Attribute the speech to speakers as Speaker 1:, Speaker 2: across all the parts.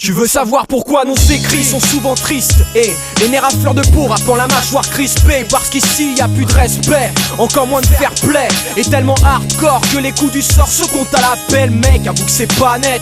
Speaker 1: Tu veux savoir pourquoi nos écrits sont souvent tristes et les nerfs à fleur de peau rappant la mâchoire crispée. Parce qu'ici y a plus de respect, encore moins de fair play. Et tellement hardcore que les coups du sort se comptent à l'appel. Mec, avoue que c'est pas net.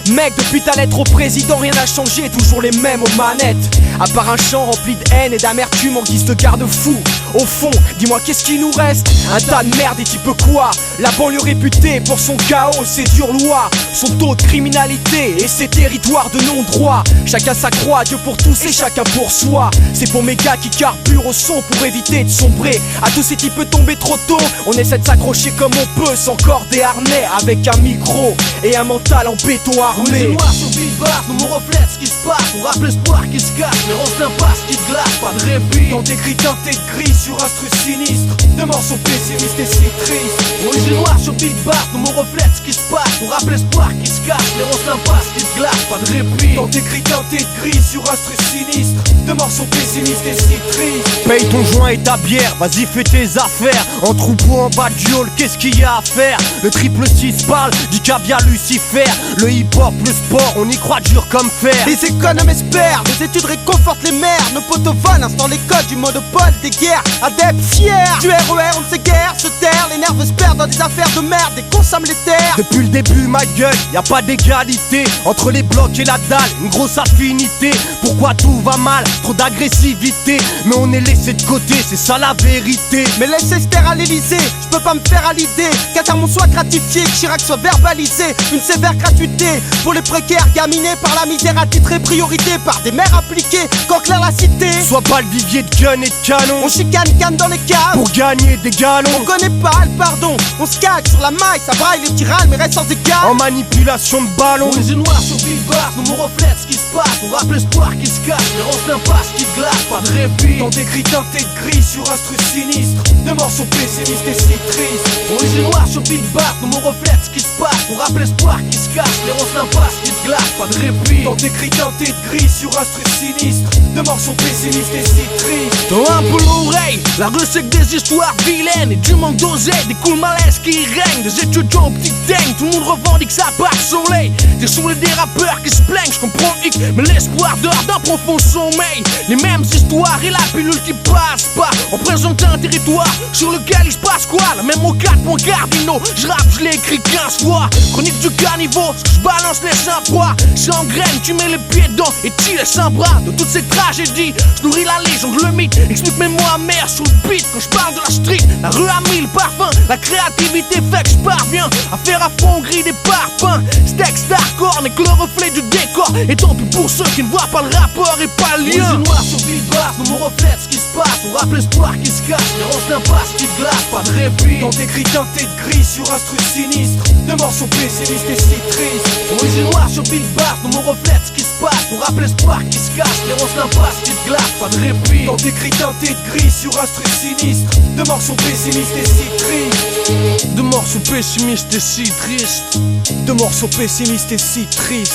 Speaker 1: Mec, depuis ta lettre au président, rien n'a changé, toujours les mêmes aux manettes. À part un champ rempli de haine et d'amertume en guise de garde-fou. Au fond, dis-moi qu'est-ce qui nous reste? Un tas de merde et tu peux quoi? La banlieue réputée pour son chaos, ses dures lois, son taux de criminalité et ses territoires de non-droit. Chacun sa croix, Dieu pour tous et chacun pour soi. C'est pour mes gars qui carburent au son pour éviter de sombrer. À tous ces types tombés trop tôt, on essaie de s'accrocher comme on peut, sans corde et harnais, avec un micro et un mental en béton armé.
Speaker 2: On est noir sur Beatbar, nous on reflète ce qui se passe. On rappelle l'espoir qui se cache, mais on s'impasse qui glace, pas de répit.
Speaker 1: Dans des gris teintés de gris sur un stru sinistre, de morceaux pessimistes et si tristes.
Speaker 2: On est noir sur Beatbar, nous on reflète ce qui se passe. On rappelle l'espoir qui se cache, mais on s'impasse qui se glace, pas de répit.
Speaker 1: Dans des gris teintés de gris sur un stru sinistre, de morceaux pessimistes et si tristes.
Speaker 3: Paye ton joint et ta bière, vas-y fais tes affaires. En troupeau en bas du hall, qu'est-ce qu'il y a à faire? Le triple 6 parle du caviar Lucifer. Le hip-hop, le sport, on y croit dur comme fer.
Speaker 4: Les économes espèrent, les études réconfortent les mères. Nos potos volent, instant l'école du monopole des guerres. Adeptes fiers du RER, on ne sait guère se taire. Les nerfs se perdent dans des affaires de merde et consomment les terres.
Speaker 3: Depuis le début, ma gueule, y a pas d'égalité entre les blocs et la dalle, une grosse affinité. Pourquoi tout va mal? Trop d'agressivité, mais on est laissé de côté, c'est ça la vérité.
Speaker 4: Mais laissez se taire à l'Elysée, je peux pas me faire à l'idée qu'Atamon soit gratifié, que Chirac soit verbalisé. Une sévère gratuité pour les précaires gaminés par la misère attitrée. Priorité par des mères appliquées, qu'enclaire la cité.
Speaker 3: Sois pas le vivier de gun et de canon.
Speaker 4: On chicane canne dans les caves
Speaker 3: pour gagner des galons.
Speaker 4: On connaît pas le pardon, on se cache sur la maille, ça braille les petits râles mais reste sans écart.
Speaker 3: En manipulation de ballon.
Speaker 2: On est noir sur Beatbar, nous on reflète ce qui se passe. On rappelle l'espoir qui se cache, mais on s'impasse qui glace, pas de répit.
Speaker 1: Dans des gris teintés de gris sur un stru sinistre, de morceaux pessimistes et si tristes.
Speaker 2: On est noir sur Beatbar, nous on reflète ce qui se passe. On rappelle l'espoir qui se cache, mais on s'impasse qui se glace, pas de répit.
Speaker 1: Dans des gris teintés de gris sur un stru sinistre, de morceaux pessimistes et si tristes.
Speaker 2: Dans un peu l'oreille, la rue c'est que des histoires vilaines et du manque d'oseille, des coups de malaise qui règnent, des étudiants aux petites daignes. Tout le monde revendique sa part son lait. Des saoulés des rappeurs qui se plaignent, je comprends X, mais l'espoir dort d'un profond sommeil. Les mêmes histoires et la pilule qui passe pas. On présente un territoire sur lequel il se passe quoi? La même aux 4 points cardinaux, je rappe, je l'ai écrit 15 fois. Chronique du caniveau, ce que je balance laisse un poids. C'est en graine, tu mets les pieds dedans et tu laisses un bras. De toutes ces tragédies, je nourris la légende, le mythe. Explique mes mots amers sur le beat quand je parle de la street. La rue a mille parfums, la créativité fait que je parviens à faire à fond gris des parpaings. Steak, starcore n'est que le reflet du décor. Et tant pis pour ceux qui ne voient pas le rapport et pas le lien. On est noir sur Beatbar, nous on reflète ce qui se passe. On rappelle l'espoir qui se cache, mais on s'impasse qui glace, pas de répit.
Speaker 1: Dans des gris teintés de gris sur un stru sinistre, de morceaux pessimistes et si tristes.
Speaker 2: On est noir sur Beatbar, nous on reflète ce qui se passe. On rappelle l'espoir qui se cache, mais on s'impasse qui se glace, pas de répit.
Speaker 1: Dans des gris teintés de gris sur un stru sinistre, de morceaux pessimistes et si tristes.
Speaker 2: De morceaux pessimistes et si tristes.
Speaker 1: De morceaux pessimistes et si tristes.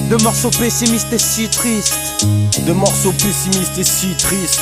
Speaker 4: De morceaux pessimistes et si tristes.
Speaker 3: De morceaux pessimistes et si tristes.